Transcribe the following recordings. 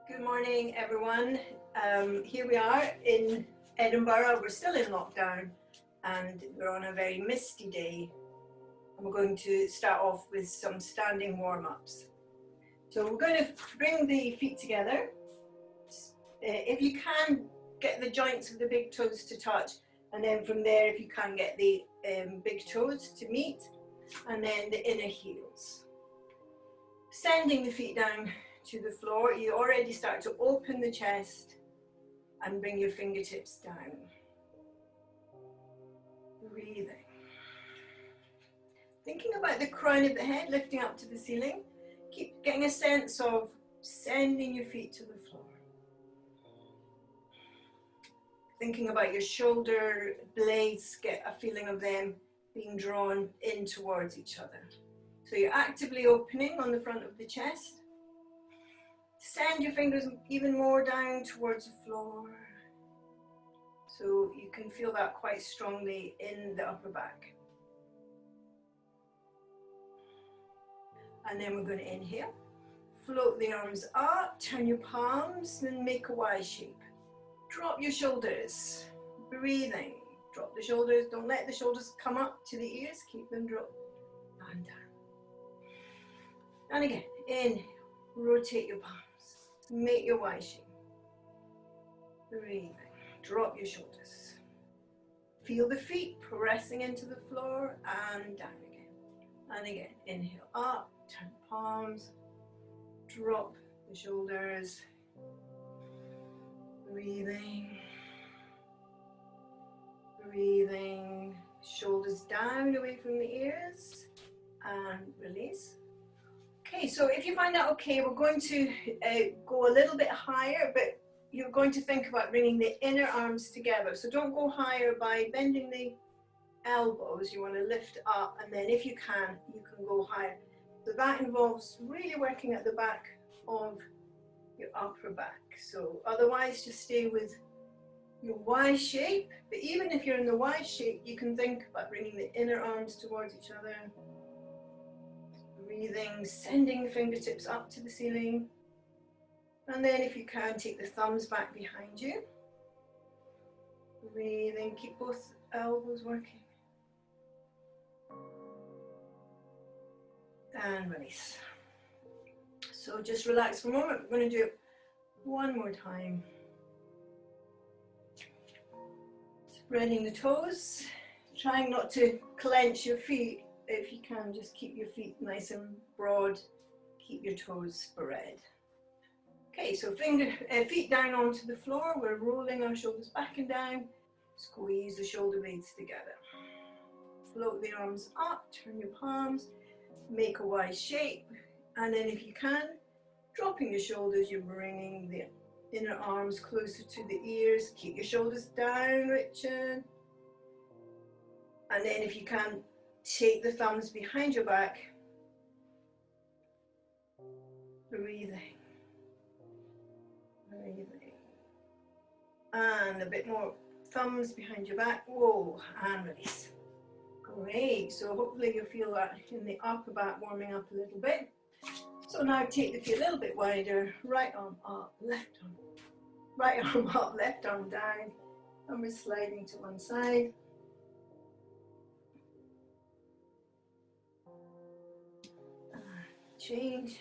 Good morning, everyone. Here we are in Edinburgh. We're still in lockdown and we're on a very misty day. And we're going to start off with some standing warm-ups. So we're going to bring the feet together. If you can, get the joints of the big toes to touch, and then from there, if you can, get the big toes to meet, and then the inner heels. Sending the feet down to the floor, you already start to open the chest and bring your fingertips down. Breathing. Thinking about the crown of the head lifting up to the ceiling. Keep getting a sense of sending your feet to the floor. Thinking about your shoulder blades, get a feeling of them being drawn in towards each other. So you're actively opening on the front of the chest. Send your fingers even more down towards the floor. So you can feel that quite strongly in the upper back. And then we're going to inhale. Float the arms up, turn your palms, and make a Y shape. Drop your shoulders. Breathing. Drop the shoulders. Don't let the shoulders come up to the ears. Keep them dropped and down. And again, inhale. Rotate your palms. Make your Y shape. Breathing. Drop your shoulders. Feel the feet pressing into the floor and down again. And again, inhale up, turn palms, drop the shoulders. Breathing. Breathing. Shoulders down away from the ears and release. Okay, so if you find that okay, we're going to go a little bit higher, but you're going to think about bringing the inner arms together. So don't go higher by bending the elbows. You want to lift up, and then if you can go higher. So that involves really working at the back of your upper back. So otherwise, just stay with your Y shape. But even if you're in the Y shape, you can think about bringing the inner arms towards each other. Breathing, sending the fingertips up to the ceiling. And then if you can, take the thumbs back behind you. Breathing, keep both elbows working. And release. So just relax for a moment. We're going to do it one more time. Spreading the toes, trying not to clench your feet. If you can, just keep your feet nice and broad, keep your toes spread. Okay, so feet down onto the floor, we're rolling our shoulders back and down, squeeze the shoulder blades together. Float the arms up, turn your palms, make a Y shape, and then if you can, dropping your shoulders, you're bringing the inner arms closer to the ears, keep your shoulders down, Richard. And then if you can, take the thumbs behind your back. Breathing. Breathing. And a bit more thumbs behind your back. Whoa, and release. Great. So hopefully you'll feel that in the upper back warming up a little bit. So now take the feet a little bit wider. Right arm up, left arm. Right arm up, left arm down. And we're sliding to one side. Change.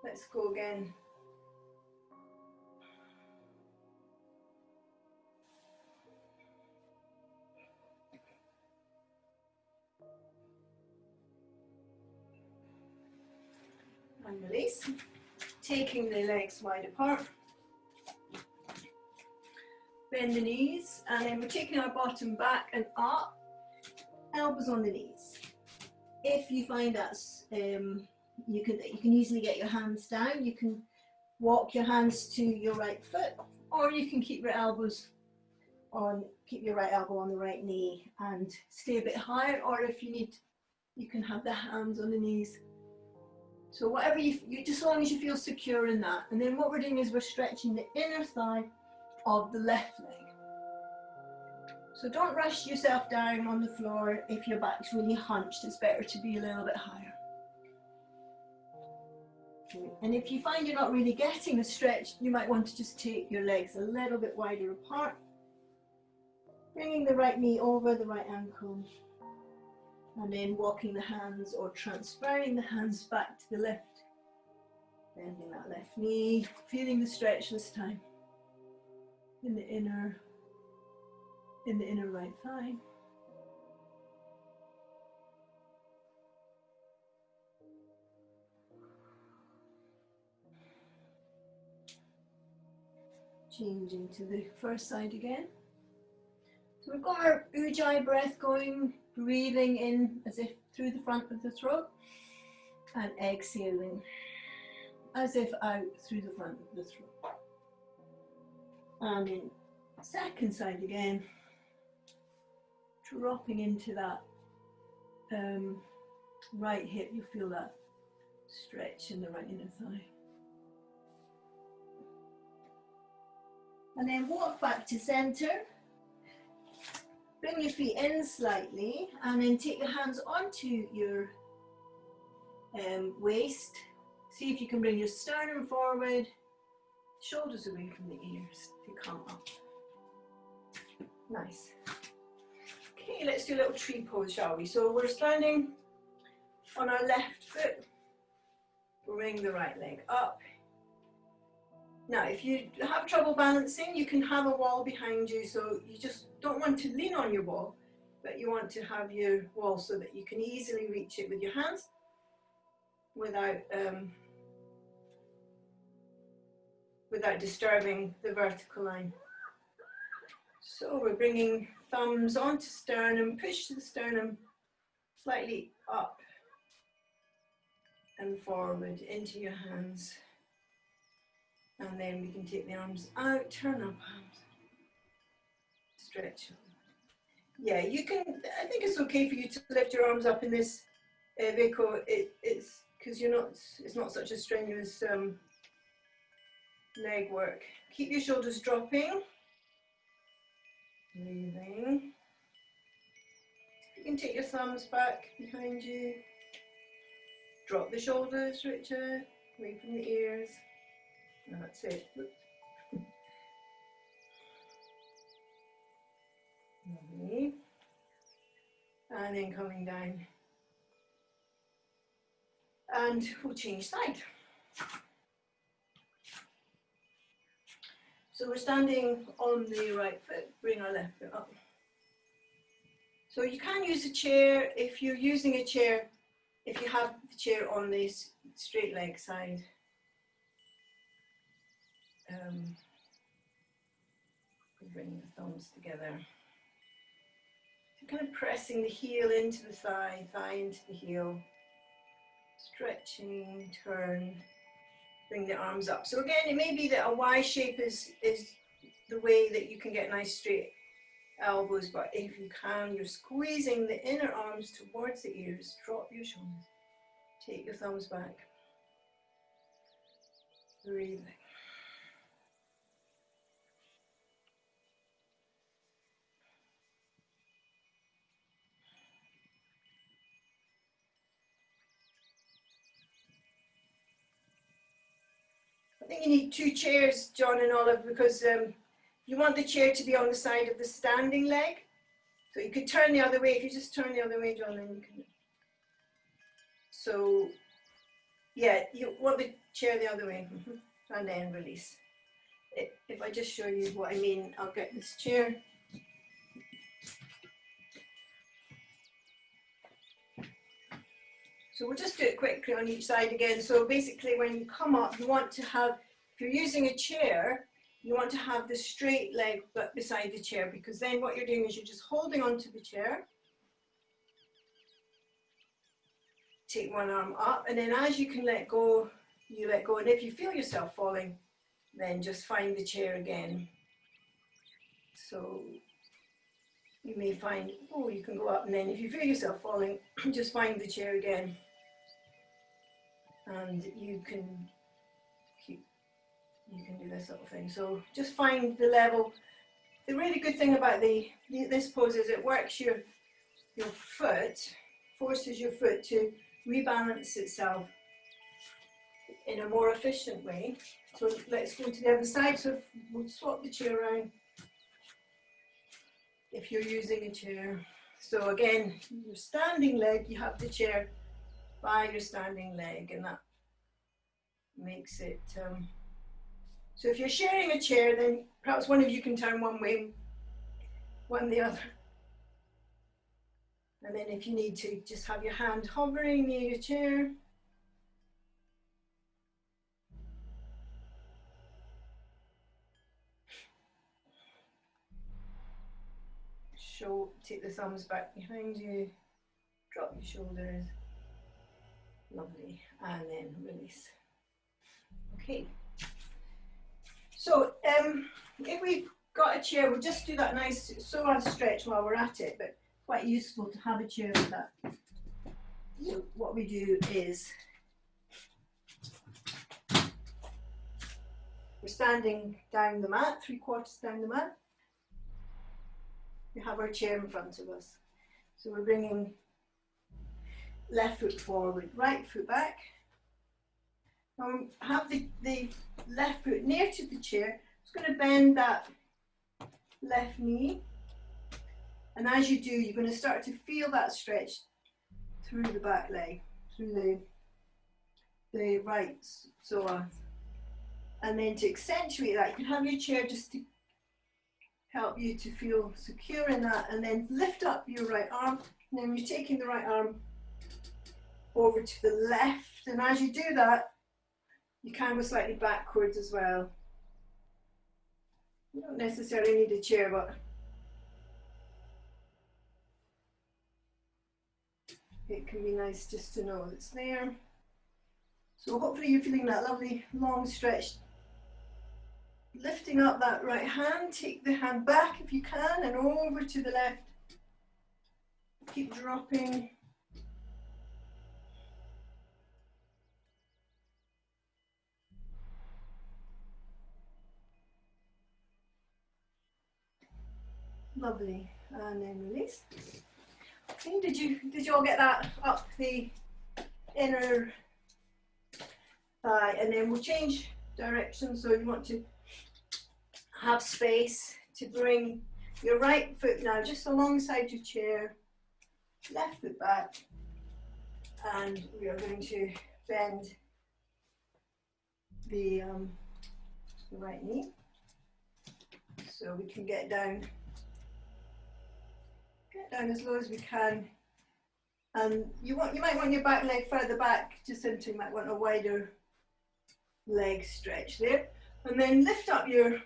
Let's go again. And release. Taking the legs wide apart. Bend the knees, and then we're taking our bottom back and up, elbows on the knees. If you find that you can easily get your hands down, you can walk your hands to your right foot, or you can keep your elbows on, keep your right elbow on the right knee and stay a bit higher, or if you need, you can have the hands on the knees. So whatever you just as long as you feel secure in that. And then what we're doing is we're stretching the inner thigh of the left leg. So don't rush yourself down on the floor. If your back's really hunched, it's better to be a little bit higher. And if you find you're not really getting a stretch, you might want to just take your legs a little bit wider apart, bringing the right knee over the right ankle, and then walking the hands or transferring the hands back to the left, bending that left knee, feeling the stretch this time in the inner right thigh. Changing to the first side again. So we've got our ujjayi breath going, breathing in as if through the front of the throat and exhaling as if out through the front of the throat. And in second side again, dropping into that right hip. You feel that stretch in the right inner thigh. And then walk back to center. Bring your feet in slightly and then take your hands onto your waist. See if you can bring your sternum forward, shoulders away from the ears to come up. Nice. Okay, let's do a little tree pose, shall we? So we're standing on our left foot. Bring the right leg up. Now, if you have trouble balancing, you can have a wall behind you, so you just don't want to lean on your wall, but you want to have your wall so that you can easily reach it with your hands without disturbing the vertical line. So we're bringing thumbs onto sternum, push the sternum slightly up and forward into your hands. And then we can take the arms out, turn up arms, stretch. Yeah, you can, I think it's okay for you to lift your arms up in this Vico. It's because it's not such a strenuous leg work. Keep your shoulders dropping. Breathing. You can take your thumbs back behind you. Drop the shoulders, Richard, away from the ears. That's it. Lovely. And then coming down. And we'll change side. So we're standing on the right foot, bring our left foot up. So you can use a chair if you're using a chair, if you have the chair on this straight leg side. Bring the thumbs together. So kind of pressing the heel into the thigh, thigh into the heel. Stretching, turn, bring the arms up. So again, it may be that a Y shape is the way that you can get nice straight elbows, but if you can, you're squeezing the inner arms towards the ears, drop your shoulders, take your thumbs back, breathing. I think you need two chairs, John and Olive, because you want the chair to be on the side of the standing leg. So you could turn the other way. If you just turn the other way, John, then you can. So, yeah, you want the chair the other way. And then release. If I just show you what I mean, I'll get this chair. So we'll just do it quickly on each side again. So basically when you come up, you want to have, if you're using a chair, you want to have the straight leg but beside the chair, because then what you're doing is you're just holding onto the chair. Take one arm up, and then as you can let go, you let go. And if you feel yourself falling, then just find the chair again. So you may find, oh, you can go up, and then if you feel yourself falling, just find the chair again. And you can do this sort of thing. So just find the level the really good thing about this pose is it works your foot, forces your foot to rebalance itself in a more efficient way. So let's go to the other side. So we'll swap the chair around if you're using a chair. So again, your standing leg, you have the chair by your standing leg, and that makes it, so if you're sharing a chair, then perhaps one of you can turn one way, one the other. And then if you need to, just have your hand hovering near your chair. Take the thumbs back behind you, drop your shoulders, lovely, and then release. Okay, so if we've got a chair, we'll just do that nice psoas stretch while we're at it, but quite useful to have a chair with that. So what we do is, we're standing down the mat, 3/4 down the mat. We have our chair in front of us. So we're bringing left foot forward, right foot back. Now have the left foot near to the chair. Just going to bend that left knee. And as you do, you're going to start to feel that stretch through the back leg, through the right psoas. And then to accentuate that, you can have your chair just to help you to feel secure in that, and then lift up your right arm, and then you're taking the right arm over to the left, and as you do that, you can go slightly backwards as well. You don't necessarily need a chair, but it can be nice just to know it's there. So hopefully you're feeling that lovely long stretch. Lifting up that right hand, take the hand back if you can and over to the left. Keep dropping. Lovely, and then release. Okay, did you all get that up the inner thigh? And then we'll change direction, so you want to have space to bring your right foot now just alongside your chair, left foot back, and we are going to bend the right knee so we can get down as low as we can. And you might want your back leg further back, just simply you might want a wider leg stretch there. And then lift up your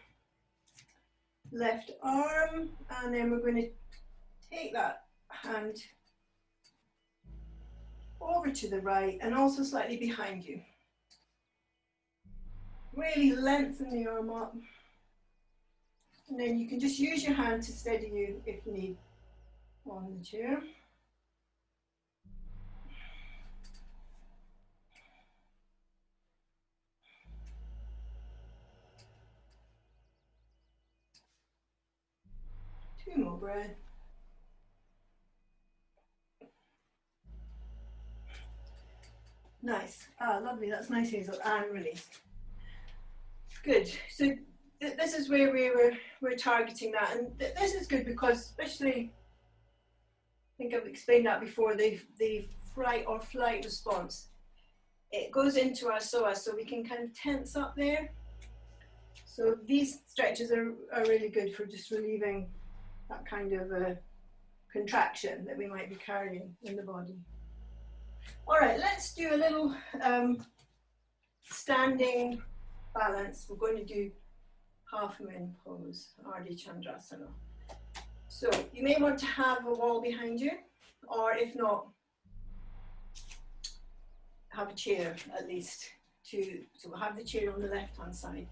left arm, and then we're going to take that hand over to the right and also slightly behind you. Really lengthen the arm up, and then you can just use your hand to steady you if you need on the chair. Two more breaths. Nice. Ah, lovely. That's nice, Hazel. And release. Good. So this is where we're targeting that, and this is good because, especially, I think I've explained that before, the fright or flight response. It goes into our psoas, so we can kind of tense up there. So these stretches are really good for just relieving that kind of contraction that we might be carrying in the body. All right, let's do a little standing balance. We're going to do half moon pose, Ardha Chandrasana. So you may want to have a wall behind you, or if not, have a chair at least. So we'll have the chair on the left hand side,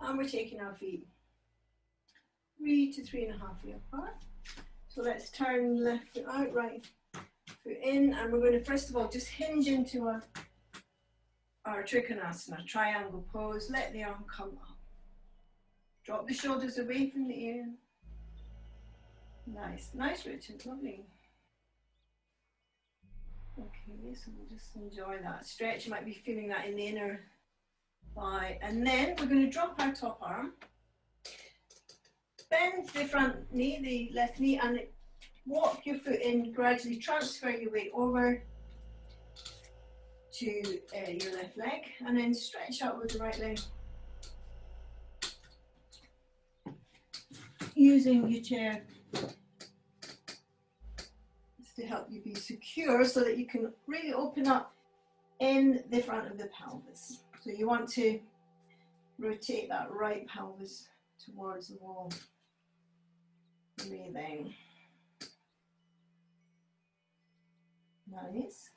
and we're taking our feet 3 to 3.5 feet apart. So let's turn left foot out, right foot in, and we're going to first of all just hinge into our Trikonasana, triangle pose. Let the arm come up. Drop the shoulders away from the ear. Nice, nice, Richard, lovely. Okay, so we'll just enjoy that stretch. You might be feeling that in the inner thigh. And then we're going to drop our top arm, bend the front knee, the left knee, and walk your foot in, gradually transfer your weight over to your left leg, and then stretch out with the right leg, using your chair to help you be secure so that you can really open up in the front of the pelvis. So you want to rotate that right pelvis towards the wall. Breathing. Nice.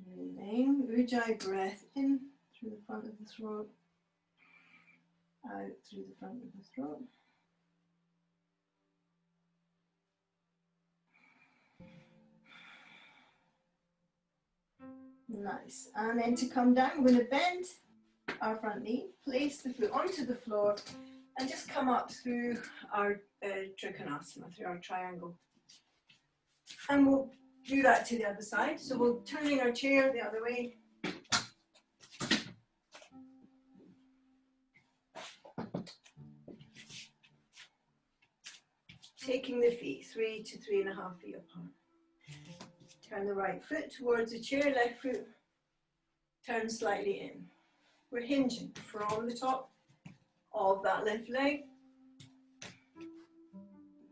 Breathing. Ujjayi breath in through the front of the throat, out through the front of the throat. Nice. And then to come down, we're going to bend our front knee, place the foot onto the floor, and just come up through our trikonasana, through our triangle. And we'll do that to the other side. So we're turning our chair the other way. Taking the feet 3 to 3.5 feet apart. Turn the right foot towards the chair, left foot turn slightly in. We're hinging from the top of that left leg,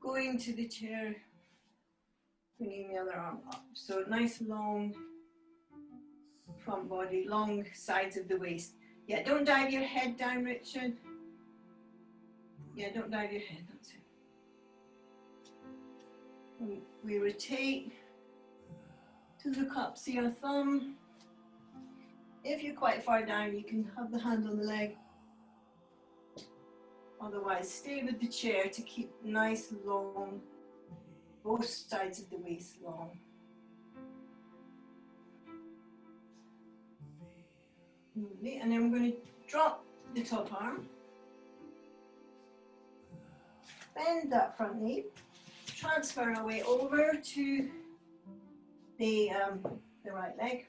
going to the chair, bringing the other arm up. So nice long front body, long sides of the waist. Yeah, don't dive your head down, Richard. Yeah, don't dive your head, that's it. And we rotate to look up, see our thumb. If you're quite far down, you can have the hand on the leg. Otherwise, stay with the chair to keep nice long, both sides of the waist long. Lovely. And then we're going to drop the top arm, bend that front knee, transfer our weight over to the right leg,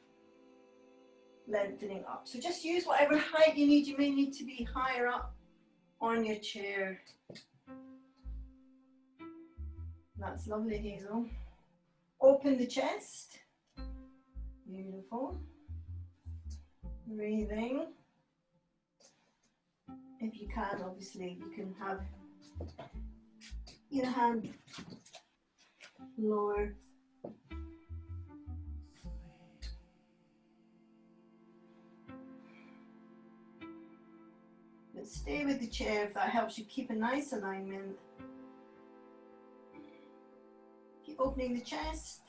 lengthening up. So just use whatever height you need. You may need to be higher up on your chair. That's lovely, Hazel. Open the chest. Beautiful. Breathing. If you can, obviously, you can have your hand lower. But stay with the chair if that helps you keep a nice alignment. Keep opening the chest.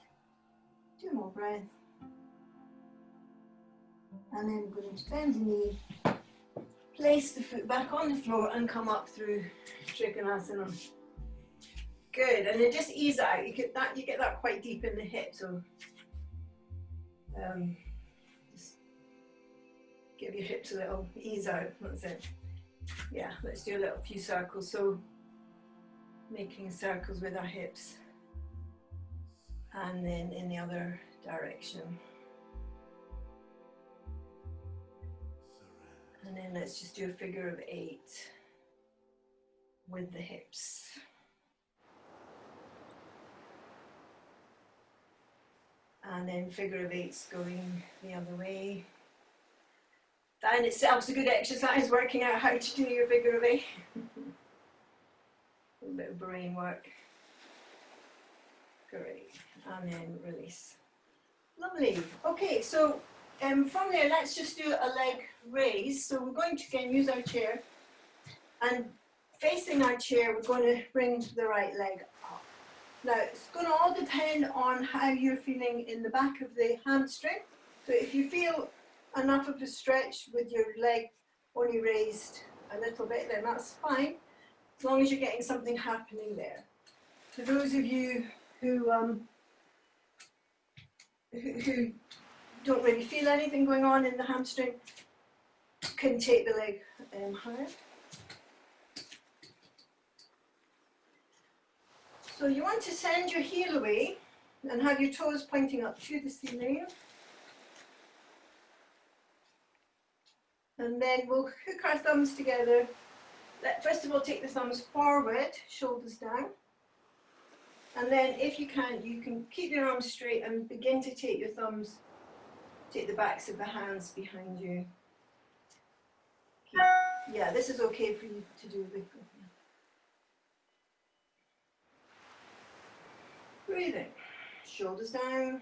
2 more breaths. And then we're going to bend the knee, place the foot back on the floor and come up through Trikonasana. Good, and then just ease out. You get that quite deep in the hip, so just give your hips a little ease out. That's it. Yeah, let's do a few circles. So making circles with our hips, and then in the other direction. And then let's just do a figure of 8 with the hips. And then figure of 8's going the other way. That in itself is a good exercise, working out how to do your figure of 8. A little bit of brain work. Great. And then release. Lovely. Okay, so from there, let's just do a leg raise. So we're going to again use our chair, and facing our chair, we're going to bring the right leg up. Now, it's going to all depend on how you're feeling in the back of the hamstring. So if you feel enough of a stretch with your leg only raised a little bit, then that's fine, as long as you're getting something happening there. For those of you who don't really feel anything going on in the hamstring, can take the leg higher. So you want to send your heel away and have your toes pointing up to the ceiling. And then we'll hook our thumbs together. First of all, take the thumbs forward, shoulders down. And then if you can keep your arms straight and begin to take your thumbs, take the backs of the hands behind you. Yeah, this is okay for you to do. Breathing, shoulders down.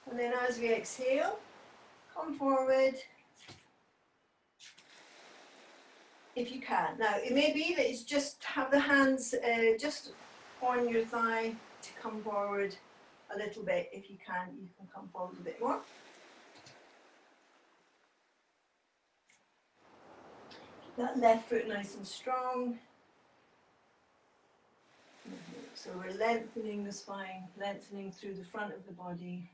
And then as we exhale, come forward. If you can. Now, it may be that it's just have the hands just on your thigh to come forward a little bit. If you can come forward a bit more. Keep that left foot nice and strong. So we're lengthening the spine, lengthening through the front of the body.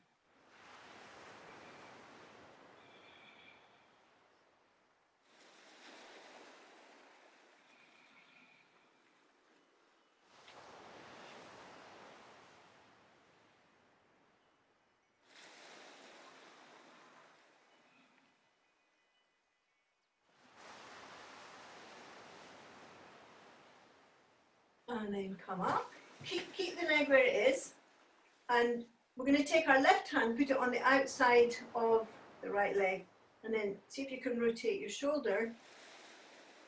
And then come up. Keep the leg where it is. And we're going to take our left hand, put it on the outside of the right leg. And then see if you can rotate your shoulder.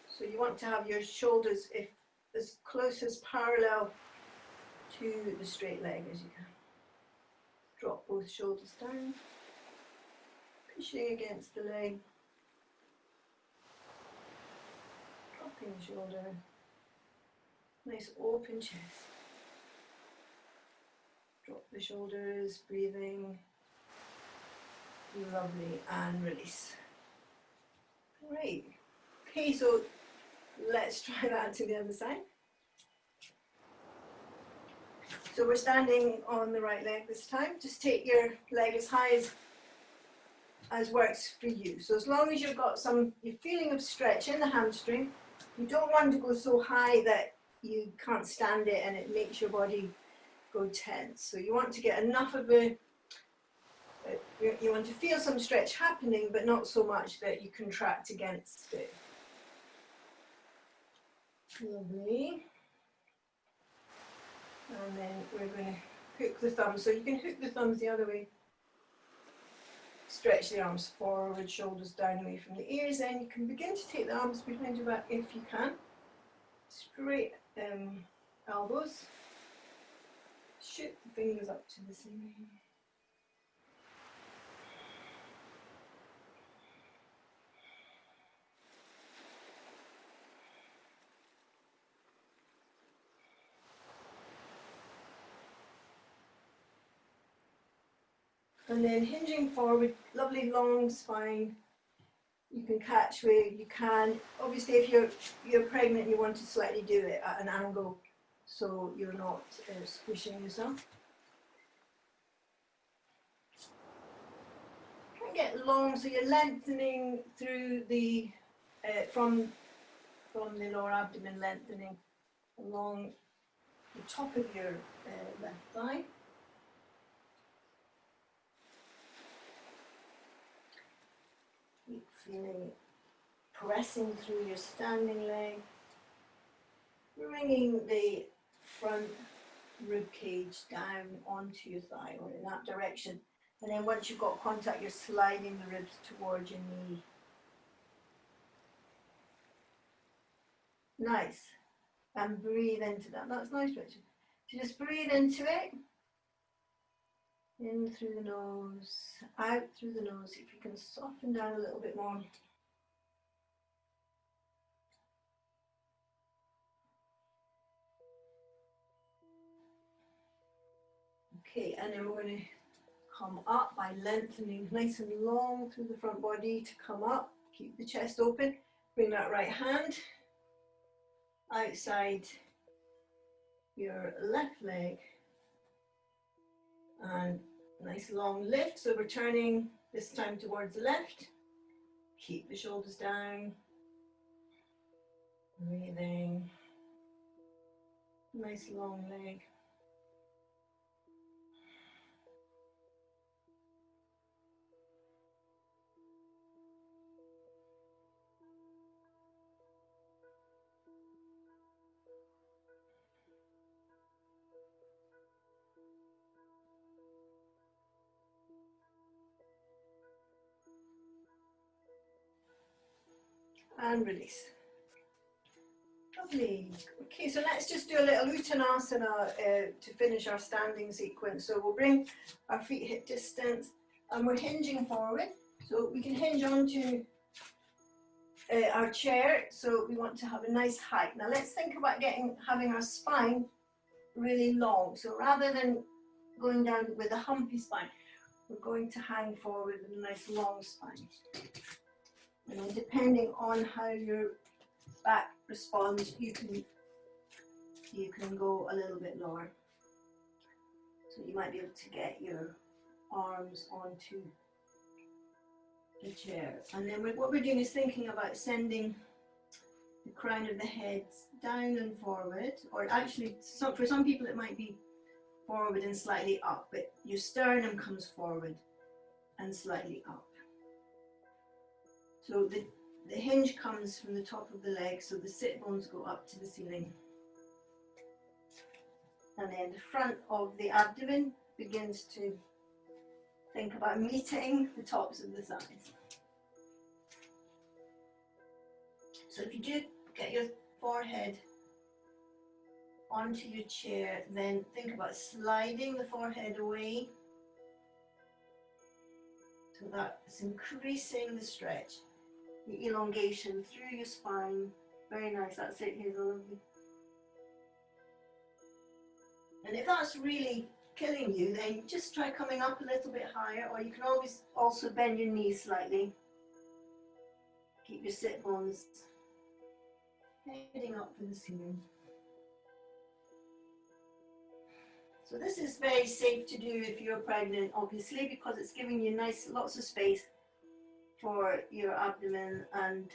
So you want to have your shoulders as close as parallel to the straight leg as you can. Drop both shoulders down. Pushing against the leg. Dropping the shoulder. Nice open chest. Drop the shoulders, breathing. Lovely, and release. Great. Okay, so let's try that to the other side. So we're standing on the right leg this time. Just take your leg as high as works for you. So as long as you've got your feeling of stretch in the hamstring, you don't want to go so high that you can't stand it and it makes your body go tense. So you want to get enough of you want to feel some stretch happening, but not so much that you contract against it. Lovely. And then we're going to hook the thumbs. So you can hook the thumbs the other way. Stretch the arms forward, shoulders down away from the ears. Then you can begin to take the arms behind your back if you can. Straight elbows. Shoot the fingers up to the ceiling. And then hinging forward, lovely long spine. You can catch where you can. Obviously, if you're pregnant, you want to slightly do it at an angle so you're not squishing yourself. Try and get long, so you're lengthening through the from the lower abdomen, lengthening along the top of your left thigh. Keep feeling, pressing through your standing leg, bringing the front rib cage down onto your thigh or in that direction. And then once you've got contact, you're sliding the ribs towards your knee. Nice. And breathe into that. That's nice, Richard. So just breathe into it. In through the nose, out through the nose. If you can soften down a little bit more. Okay, and then we're going to come up by lengthening nice and long through the front body to come up. Keep the chest open. Bring that right hand outside your left leg. And nice long lift. So we're turning this time towards the left. Keep the shoulders down. Breathing. Nice long leg. And release. Lovely. Okay, so let's just do a little uttanasana to finish our standing sequence. So we'll bring our feet hip distance and we're hinging forward. So we can hinge onto our chair. So we want to have a nice height. Now let's think about having our spine really long. So rather than going down with a humpy spine, we're going to hang forward with a nice long spine. And then depending on how your back responds, you can go a little bit lower. So you might be able to get your arms onto the chair. And then what we're doing is thinking about sending the crown of the head down and forward, or actually for some people it might be forward and slightly up, but your sternum comes forward and slightly up. So the hinge comes from the top of the leg, so the sit bones go up to the ceiling. And then the front of the abdomen begins to think about meeting the tops of the thighs. So if you do get your forehead onto your chair, then think about sliding the forehead away. So that's increasing the stretch, the elongation through your spine. Very nice, that's it, Hazel. And if that's really killing you, then just try coming up a little bit higher, or you can always also bend your knees slightly. Keep your sit bones heading up for the ceiling. So this is very safe to do if you're pregnant, obviously, because it's giving you lots of space for your abdomen, and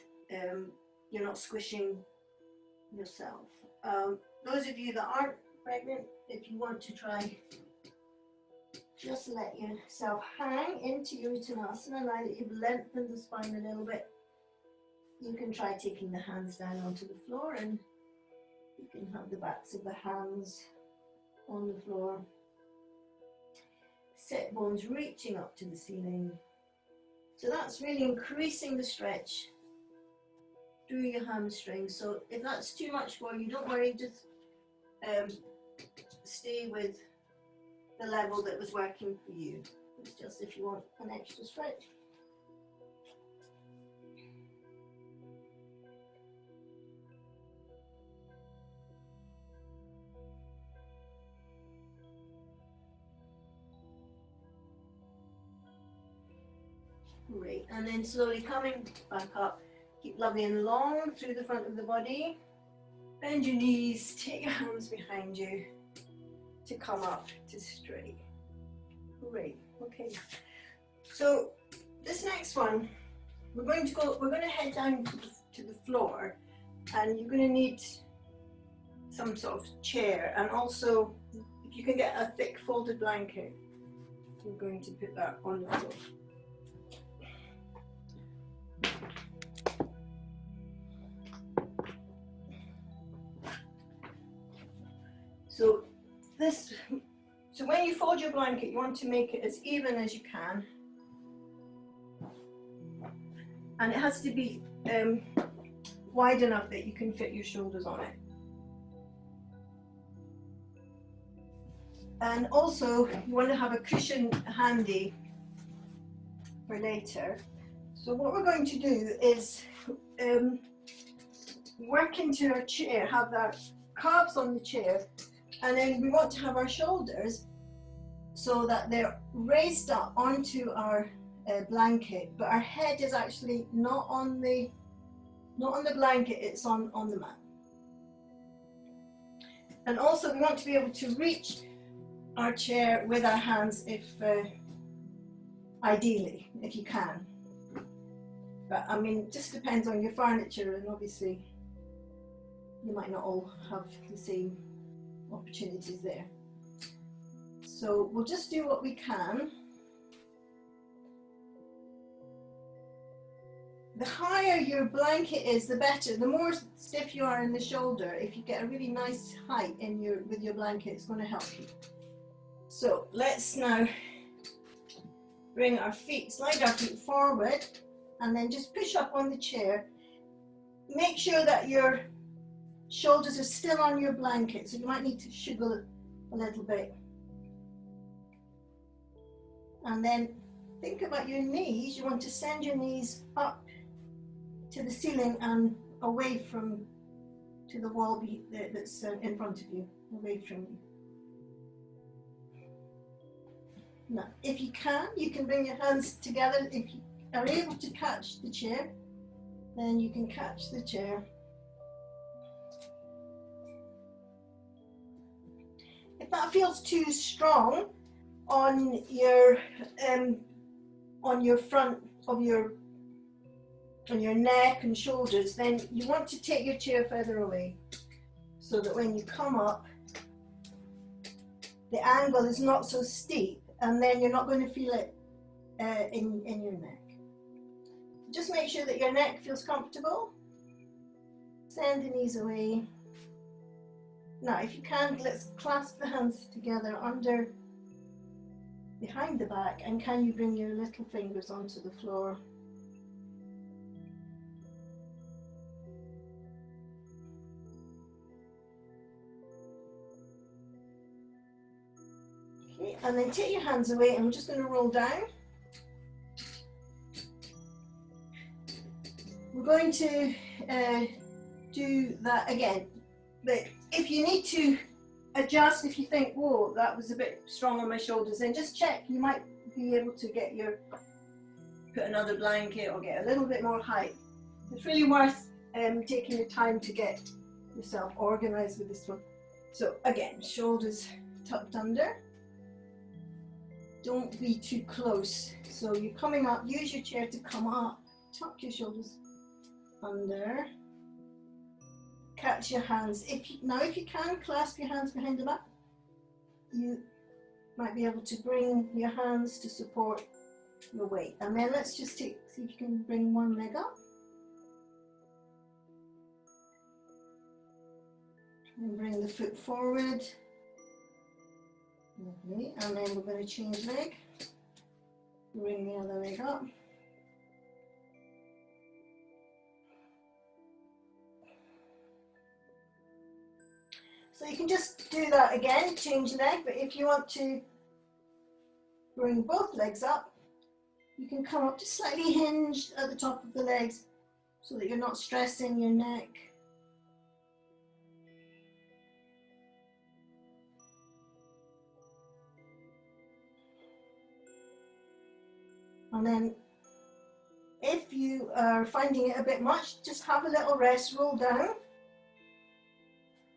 you're not squishing yourself. Those of you that aren't pregnant, if you want to try, just let yourself hang into your uttanasana. Now that you've lengthened the spine a little bit, you can try taking the hands down onto the floor, and you can have the backs of the hands on the floor. Sit bones reaching up to the ceiling. So that's really increasing the stretch through your hamstrings. So if that's too much for you, don't worry, just stay with the level that was working for you. It's just if you want an extra stretch. Great, and then slowly coming back up. Keep lovely and long through the front of the body. Bend your knees, take your hands behind you to come up to straight. Great, okay. So this next one, we're going to head down to the floor, and you're going to need some sort of chair, and also if you can get a thick folded blanket, we're going to put that on the floor. So when you fold your blanket, you want to make it as even as you can, and it has to be wide enough that you can fit your shoulders on it. And also you want to have a cushion handy for later. So what we're going to do is work into our chair, have our calves on the chair, and then we want to have our shoulders so that they're raised up onto our blanket, but our head is actually not on the blanket, it's on the mat. And also we want to be able to reach our chair with our hands, if ideally, if you can. But I mean, it just depends on your furniture, and obviously you might not all have the same opportunities there. So we'll just do what we can. The higher your blanket is, the better. The more stiff you are in the shoulder, if you get a really nice height with your blanket, it's going to help you. So let's now bring our feet, slide our feet forward, and then just push up on the chair. Make sure that your shoulders are still on your blanket, so you might need to shiggle a little bit. And then think about your knees. You want to send your knees up to the ceiling and away to the wall that's in front of you, away from you. Now, if you can bring your hands together. If you are able to catch the chair, then you can catch the chair. If that feels too strong on your front of on your neck and shoulders, then you want to take your chair further away so that when you come up, the angle is not so steep, and then you're not going to feel it in your neck. Just make sure that your neck feels comfortable. Send the knees away. Now, if you can, let's clasp the hands together behind the back, and can you bring your little fingers onto the floor? Okay, and then take your hands away, and we're just going to roll down. We're going to do that again, but if you need to adjust, if you think, whoa, that was a bit strong on my shoulders, then just check. You might be able to put another blanket or get a little bit more height. It's really worth taking the time to get yourself organized with this one. So again, shoulders tucked under. Don't be too close. So you're coming up, use your chair to come up, tuck your shoulders under. Catch your hands. If you can, clasp your hands behind the back. You might be able to bring your hands to support your weight. And then let's just see if you can bring one leg up. And bring the foot forward. Okay, and then we're going to change leg. Bring the other leg up. So you can just do that again, change leg, but if you want to bring both legs up, you can come up just slightly hinged at the top of the legs so that you're not stressing your neck. And then if you are finding it a bit much, just have a little rest, roll down.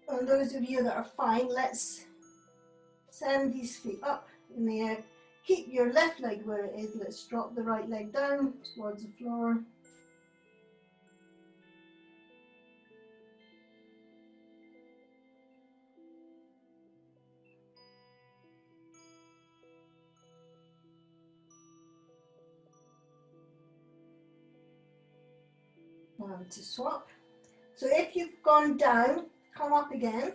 And those of you that are fine, let's send these feet up in the air. Keep your left leg where it is. Let's drop the right leg down towards the floor. And to swap. So if you've gone down, come up again.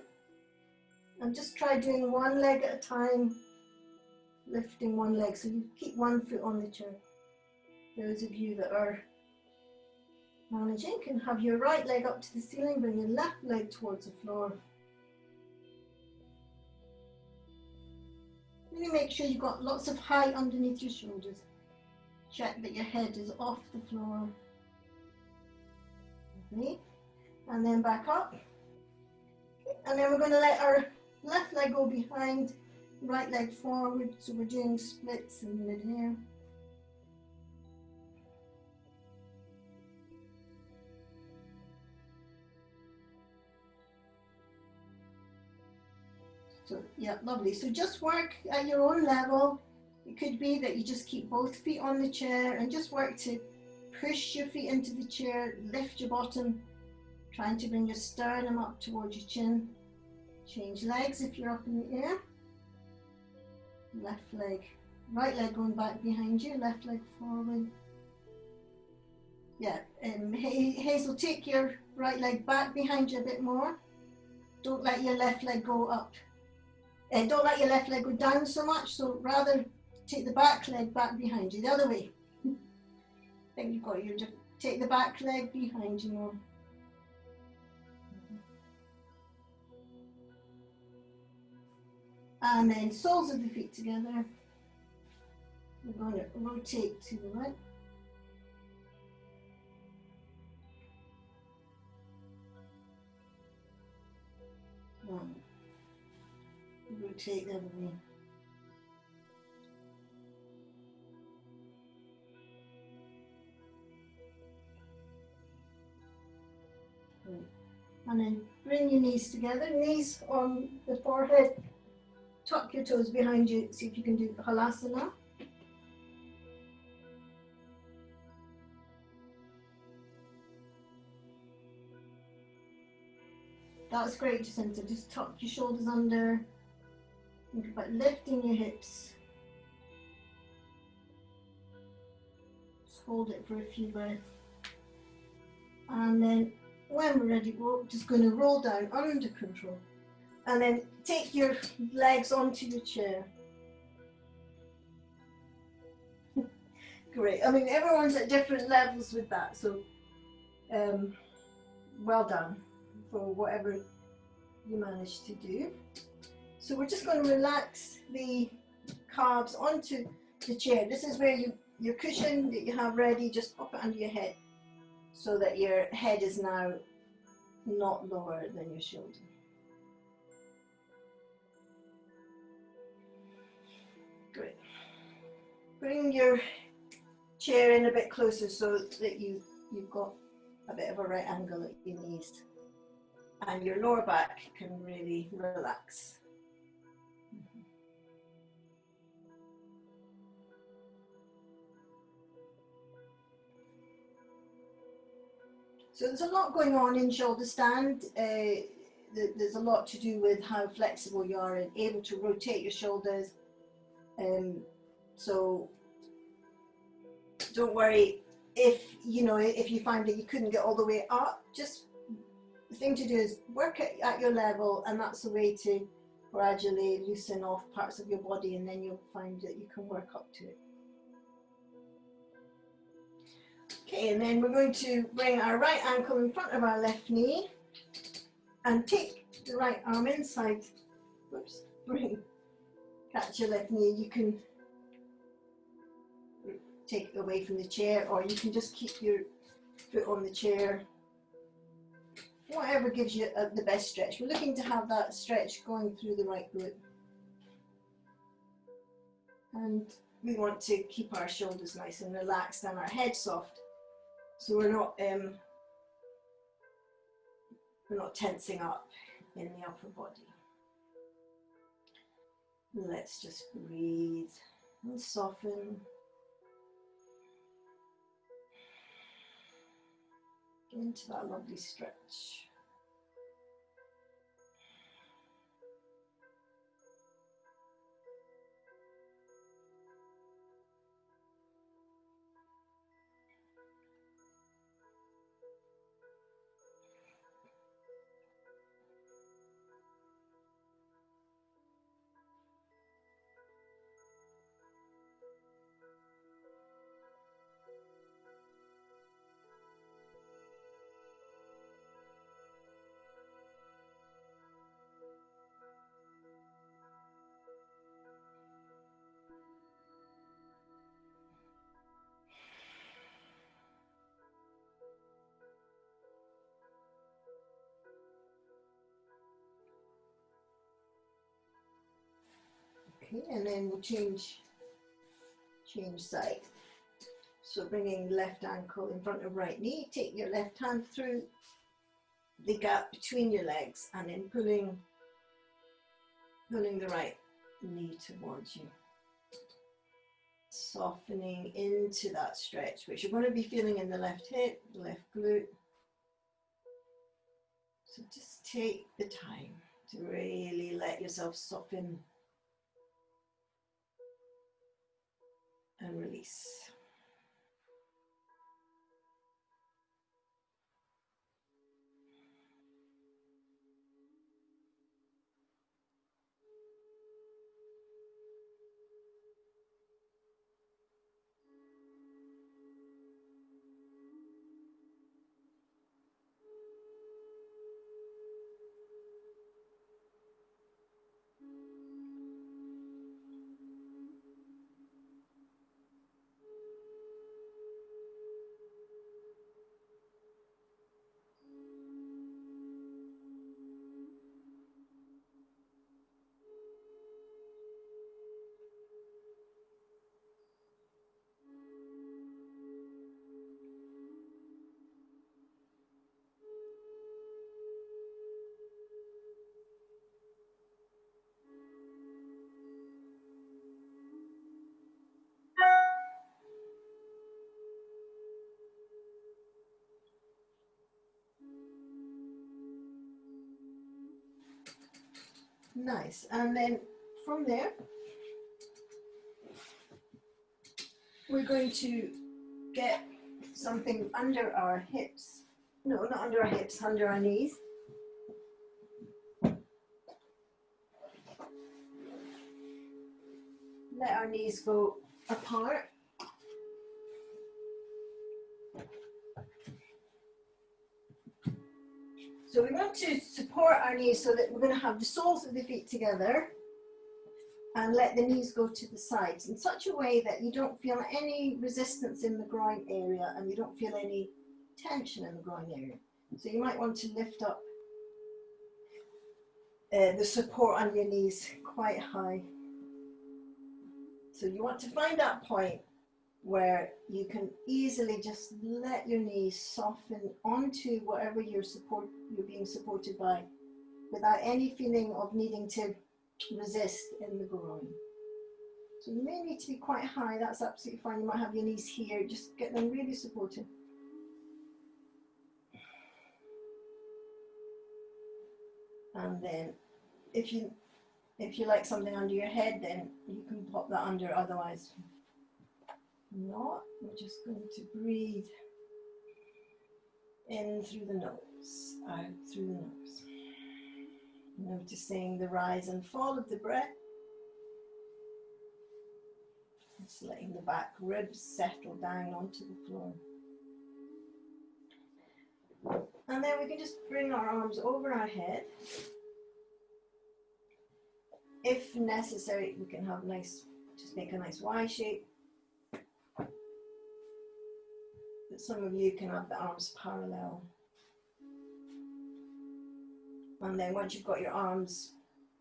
And just try doing one leg at a time, lifting one leg. So you keep one foot on the chair. Those of you that are managing can have your right leg up to the ceiling, bring your left leg towards the floor. Really make sure you've got lots of height underneath your shoulders. Check that your head is off the floor. Okay. And then back up. Okay. And then we're going to let our left leg go behind, right leg forward. So we're doing splits in mid-air. So yeah, lovely. So just work at your own level. It could be that you just keep both feet on the chair and just work to push your feet into the chair, lift your bottom, Trying to bring your sternum up towards your chin. Change legs if you're up in the air. Left leg, right leg going back behind you, left leg forward. Yeah, Hazel, take your right leg back behind you a bit more. Don't let your left leg go up. Don't let your left leg go down so much, so rather take the back leg back behind you, the other way. I think you've got your, take the back leg behind you more. And then soles of the feet together. We're going to rotate to the right. Rotate the other way. Right. And then bring your knees together, knees on the forehead. Tuck your toes behind you, see if you can do halasana. That's great, Jacinta. Just tuck your shoulders under. Think about lifting your hips. Just hold it for a few breaths. And then when we're ready, we're just going to roll down under control. And then take your legs onto your chair. Great. I mean, everyone's at different levels with that, so well done for whatever you managed to do. So we're just going to relax the calves onto the chair. This is where your cushion that you have ready, just pop it under your head so that your head is now not lower than your shoulder. Great. Bring your chair in a bit closer so that you've got a bit of a right angle at your knees. And your lower back can really relax. So there's a lot going on in shoulder stand. There's a lot to do with how flexible you are and able to rotate your shoulders. So don't worry if you find that you couldn't get all the way up. Just the thing to do is work at your level, and that's the way to gradually loosen off parts of your body, and then you'll find that you can work up to it. Okay, and then we're going to bring our right ankle in front of our left knee and take the right arm inside. Whoops, catch your left knee. You can take it away from the chair, or you can just keep your foot on the chair. Whatever gives you the best stretch. We're looking to have that stretch going through the right glute. And we want to keep our shoulders nice and relaxed and our head soft. So we're not tensing up in the upper body. Let's just breathe and soften. Into that lovely stretch. Okay, and then we'll change side. So bringing left ankle in front of right knee, take your left hand through the gap between your legs and then pulling the right knee towards you. Softening into that stretch, which you're going to be feeling in the left hip, the left glute. So just take the time to really let yourself soften and release. Nice. And then from there, we're going to get something under our hips. No, not under our hips, under our knees. Let our knees go apart. So we want to support our knees so that we're going to have the soles of the feet together and let the knees go to the sides in such a way that you don't feel any resistance in the groin area and you don't feel any tension in the groin area. So you might want to lift up the support on your knees quite high. So you want to find that point where you can easily just let your knees soften onto whatever you're being supported by without any feeling of needing to resist in the groin. So you may need to be quite high, that's absolutely fine. You might have your knees here, just get them really supported. And then if you like something under your head, then you can pop that under, otherwise not. We're just going to breathe in through the nose, out through the nose. Noticing the rise and fall of the breath. Just letting the back ribs settle down onto the floor. And then we can just bring our arms over our head. If necessary, we can have just make a nice Y shape. But some of you can have the arms parallel. And then once you've got your arms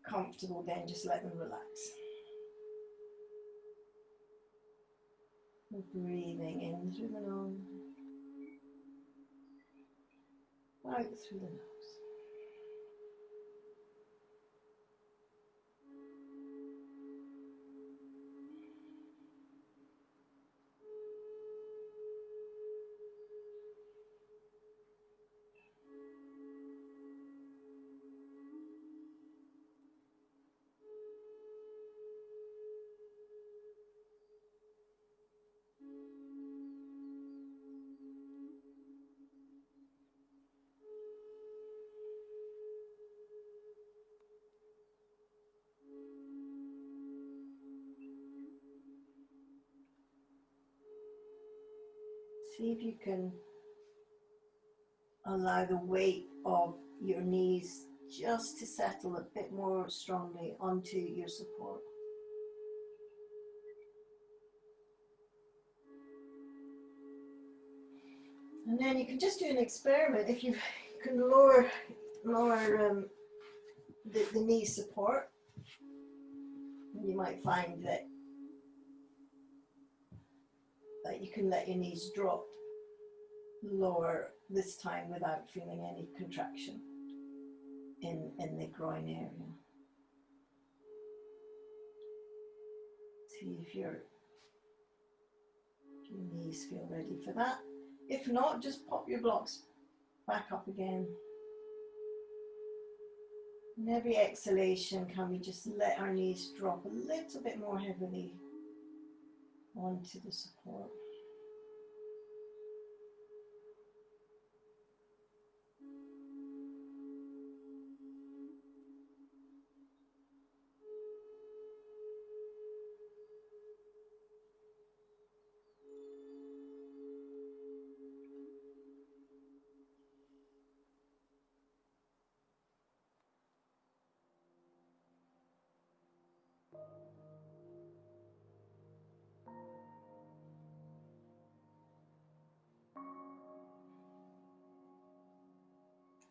comfortable, then just let them relax. Breathing in through the nose, out through the nose. See if you can allow the weight of your knees just to settle a bit more strongly onto your support. And then you can just do an experiment. If you can lower the knee support, you might find that you can let your knees drop lower this time without feeling any contraction in the groin area. See if your knees feel ready for that. If not, just pop your blocks back up again. And every exhalation, can we just let our knees drop a little bit more heavily onto the support.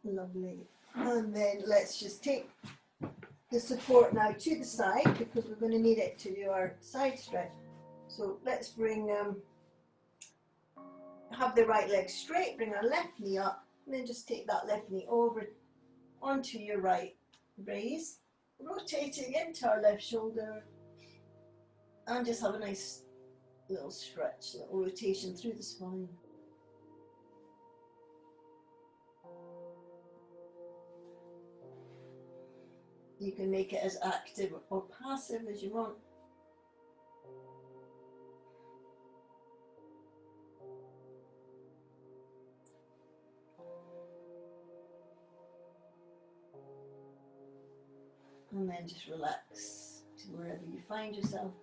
Lovely. And then let's just take the support now to the side, because we're going to need it to do our side stretch. So let's bring, have the right leg straight, bring our left knee up, and then just take that left knee over onto your right, raise, rotating into our left shoulder, and just have a nice little stretch, little rotation through the spine. You can make it as active or passive as you want. And then just relax to wherever you find yourself.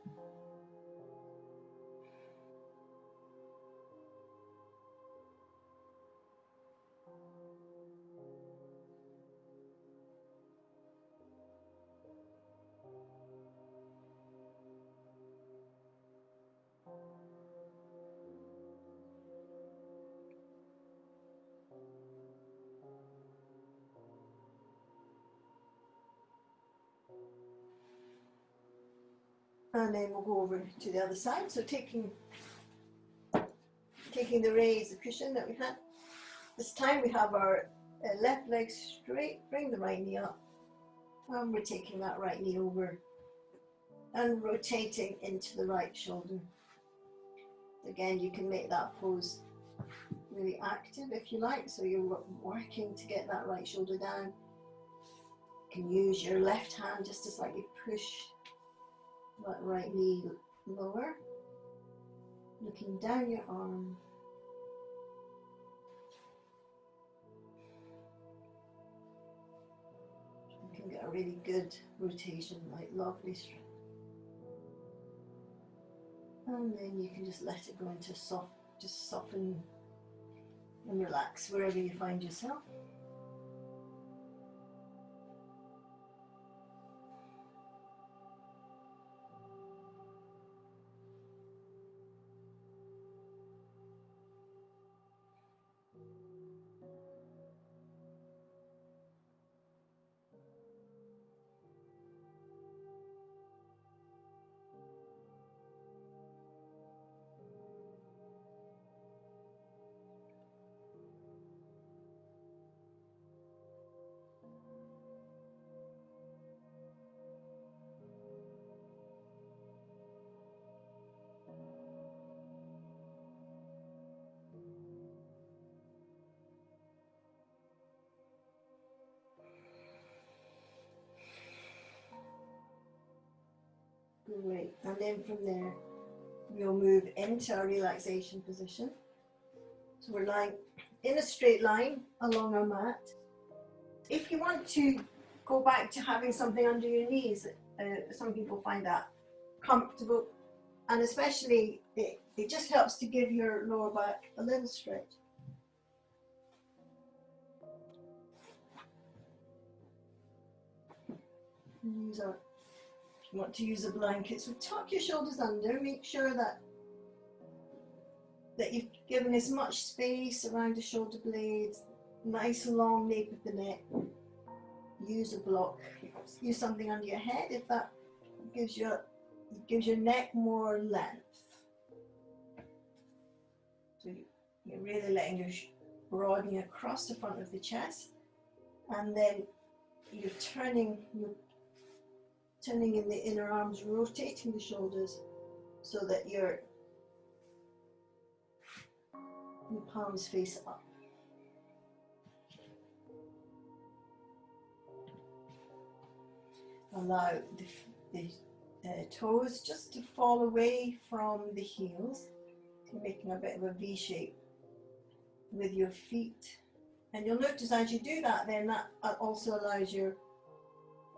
And then we'll go over to the other side. So taking the raise, the cushion that we had. This time we have our left leg straight, bring the right knee up, and we're taking that right knee over and rotating into the right shoulder. Again, you can make that pose really active if you like, so you're working to get that right shoulder down. You can use your left hand just to slightly push that right knee lower, looking down your arm. You can get a really good rotation, like lovely stretch. And then you can just let it go into just soften and relax wherever you find yourself. Great, and then from there we'll move into our relaxation position. So we're lying in a straight line along our mat. If you want to go back to having something under your knees, some people find that comfortable, and especially it just helps to give your lower back a little stretch. If you want to use a blanket, so tuck your shoulders under, make sure that you've given as much space around the shoulder blades, nice long nape of the neck. Use a block, use something under your head if that gives your neck more length. So you're really letting your broadening across the front of the chest, and then you're turning in the inner arms, rotating the shoulders so that your palms face up. Allow the toes just to fall away from the heels. So you're making a bit of a V shape with your feet. And you'll notice as you do that, then that also allows your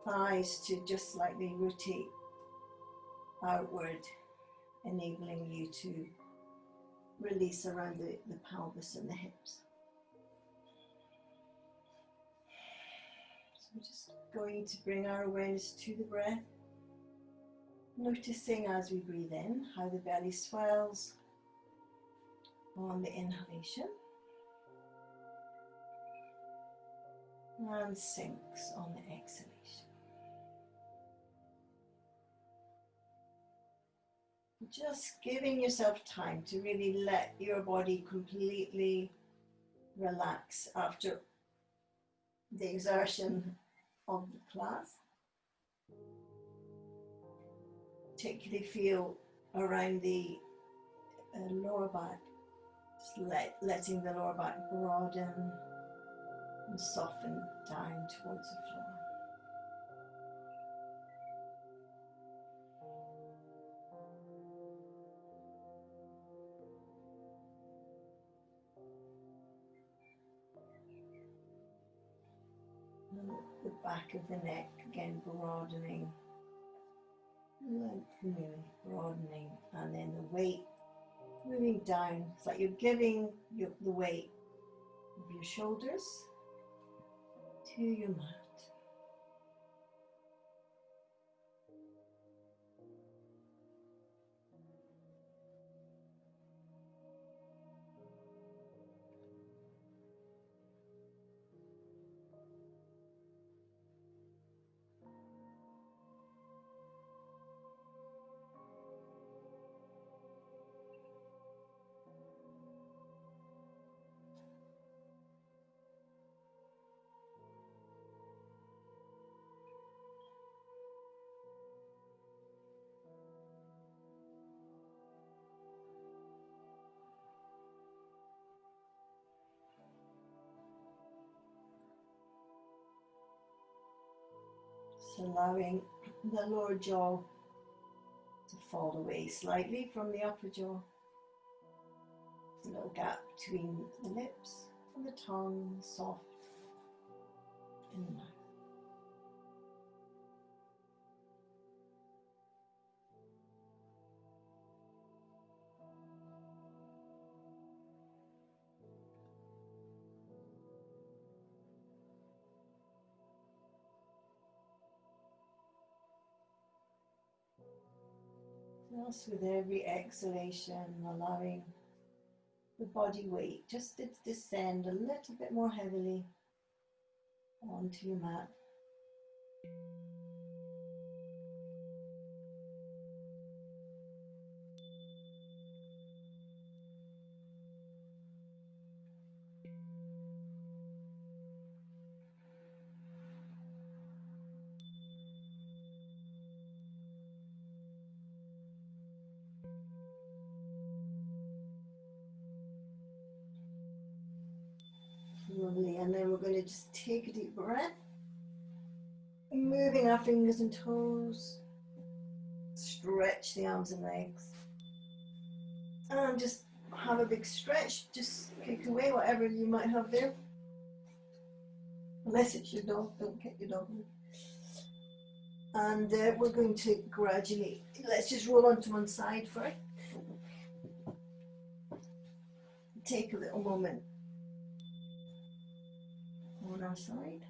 thighs to just slightly rotate outward, enabling you to release around the pelvis and the hips. So we're just going to bring our awareness to the breath, noticing as we breathe in how the belly swells on the inhalation and sinks on the exhalation. Just giving yourself time to really let your body completely relax after the exertion of the class. Particularly feel around the lower back, just letting the lower back broaden and soften down towards the floor. And the back of the neck again broadening, lengthening, broadening, and then the weight moving down. It's like you're giving the weight of your shoulders to your mat. Just allowing the lower jaw to fall away slightly from the upper jaw. A little gap between the lips and the tongue, soft in the mouth. Just with every exhalation, allowing the body weight just to descend a little bit more heavily onto your mat. Lovely, and then we're going to just take a deep breath, moving our fingers and toes, stretch the arms and legs, and just have a big stretch, just kick away whatever you might have there, unless it's your dog, don't kick your dog. And we're going to gradually, let's just roll onto one side first, take a little moment on our side.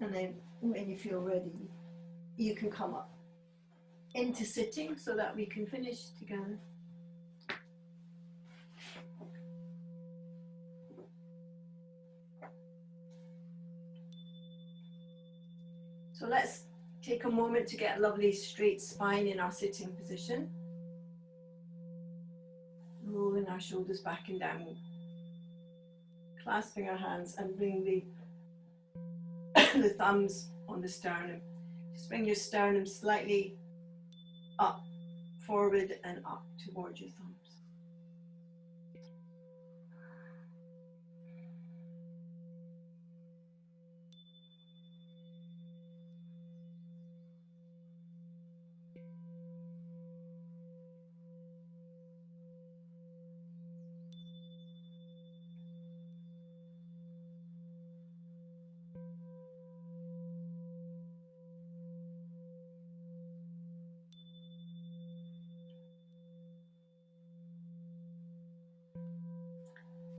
And then when you feel ready, you can come up into sitting so that we can finish together. So let's take a moment to get a lovely straight spine in our sitting position. Rolling our shoulders back and down, clasping our hands and bring the, the thumbs on the sternum. Just bring your sternum slightly up, forward and up towards your thumbs.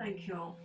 Thank you all.